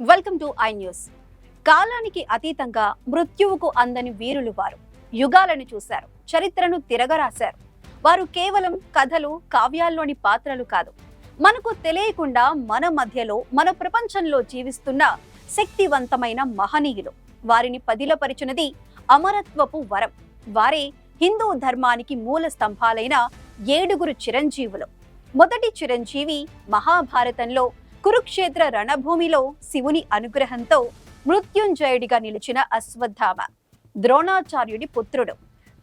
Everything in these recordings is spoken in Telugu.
Welcome to I news. కాలానికి అతీతంగా మృత్యువుకు అందని వీరులు వారు. యుగాలను చూశారు, చరిత్రను తిరగరాశారు. వారు కేవలం కథలు, కావ్యాల్లోని పాత్రలు కాదు, మనకు తెలియకుండా మన మధ్యలో, మన ప్రపంచంలో జీవిస్తున్న శక్తివంతమైన మహనీయులు. వారిని పదిలపరిచినది అమరత్వపు వరం. వారే హిందూ ధర్మానికి మూల స్తంభాలైన 7 చిరంజీవులు. మొదటి చిరంజీవి మహాభారతంలో కురుక్షేత్ర రణభూమిలో శివుని అనుగ్రహంతో మృత్యుంజయుడిగా నిలిచిన అశ్వత్థామ, ద్రోణాచార్యుడి పుత్రుడు.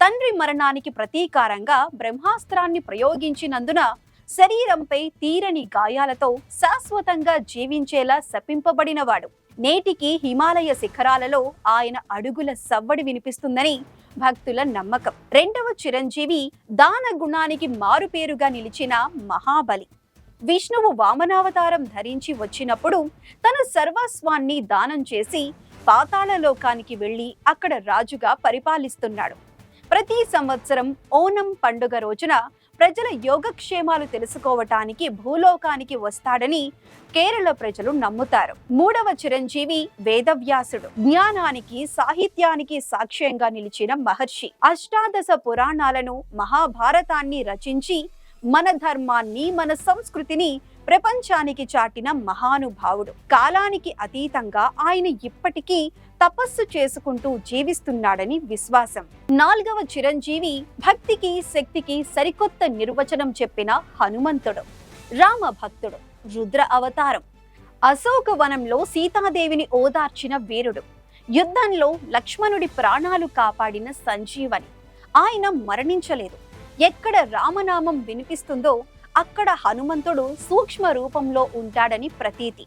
తండ్రి మరణానికి ప్రతీకారంగా బ్రహ్మాస్త్రాన్ని ప్రయోగించినందున శరీరంపై తీరని గాయాలతో శాశ్వతంగా జీవించేలా శపింపబడినవాడు. నేటికి హిమాలయ శిఖరాలలో ఆయన అడుగుల సవ్వడి వినిపిస్తుందని భక్తుల నమ్మకం. రెండవ చిరంజీవి దాన గుణానికి మారుపేరుగా నిలిచిన మహాబలి. విష్ణువు వామనావతారం ధరించి వచ్చినప్పుడు తన సర్వస్వాన్ని దానం చేసి పాతాళ లోకానికి వెళ్లి అక్కడ రాజుగా పరిపాలిస్తున్నాడు. ప్రతి సంవత్సరం ఓనం పండుగ రోజున ప్రజల యోగక్షేమాలు తెలుసుకోవటానికి భూలోకానికి వస్తాడని కేరళ ప్రజలు నమ్ముతారు. మూడవ చిరంజీవి వేదవ్యాసుడు. జ్ఞానానికి, సాహిత్యానికి సాక్ష్యంగా నిలిచిన మహర్షి. అష్టాదశ పురాణాలను, మహాభారతాన్ని రచించి మన ధర్మాన్ని, మన సంస్కృతిని ప్రపంచానికి చాటిన మహానుభావుడు. కాలానికి అతీతంగా ఆయన ఇప్పటికీ తపస్సు చేసుకుంటూ జీవిస్తున్నాడని విశ్వాసం. నాలుగవ చిరంజీవి భక్తికి, శక్తికి సరికొత్త నిర్వచనం చెప్పిన హనుమంతుడు. రామ భక్తుడు, రుద్ర అవతారం. అశోకవనంలో సీతాదేవిని ఓదార్చిన వీరుడు. యుద్ధంలో లక్ష్మణుడి ప్రాణాలు కాపాడిన సంజీవని. ఆయన మరణించలేదు. ఎక్కడ రామనామం వినిపిస్తుందో అక్కడ హనుమంతుడు సూక్ష్మ రూపంలో ఉంటాడని ప్రతీతి.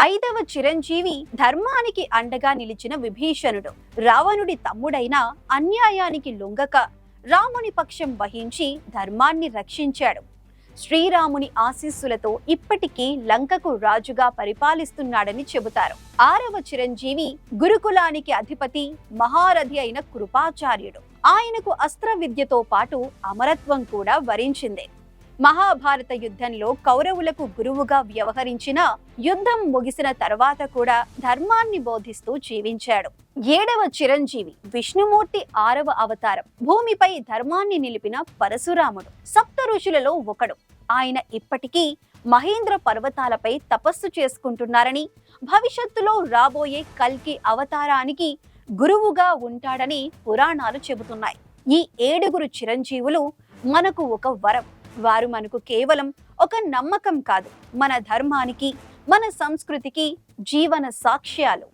ఐదవ చిరంజీవి ధర్మానికి అండగా నిలిచిన విభీషణుడు. రావణుడి తమ్ముడైన అన్యాయానికి లొంగక రాముని పక్షం వహించి ధర్మాన్ని రక్షించాడు. శ్రీరాముని ఆశీస్సులతో ఇప్పటికీ లంకకు రాజుగా పరిపాలిస్తున్నాడని చెబుతారు. ఆరవ చిరంజీవి గురుకులానికి అధిపతి, మహారథి అయిన కృపాచార్యుడు. ఆయనకు అస్త్ర విద్యతో పాటు అమరత్వం కూడా వరించిందే. మహాభారత యుద్ధంలో కౌరవులకు గురువుగా వ్యవహరించిన, యుద్ధం ముగిసిన తర్వాత కూడా ధర్మాన్ని బోధిస్తూ జీవించాడు. ఏడవ చిరంజీవి విష్ణుమూర్తి. ఆరవ అవతారం. భూమిపై ధర్మాన్ని నిలిపిన పరశురాముడు. సప్త ఋషులలో ఒకడు. ఆయన ఇప్పటికీ మహేంద్ర పర్వతాలపై తపస్సు చేసుకుంటున్నారని, భవిష్యత్తులో రాబోయే కల్కి అవతారానికి గురువుగా ఉంటాడని పురాణాలు చెబుతున్నాయి. ఈ 7 చిరంజీవులు మనకు ఒక వరం. వారు మనకు కేవలం ఒక నమ్మకం కాదు, మన ధర్మానికి, మన సంస్కృతికి జీవన సాక్ష్యాలు.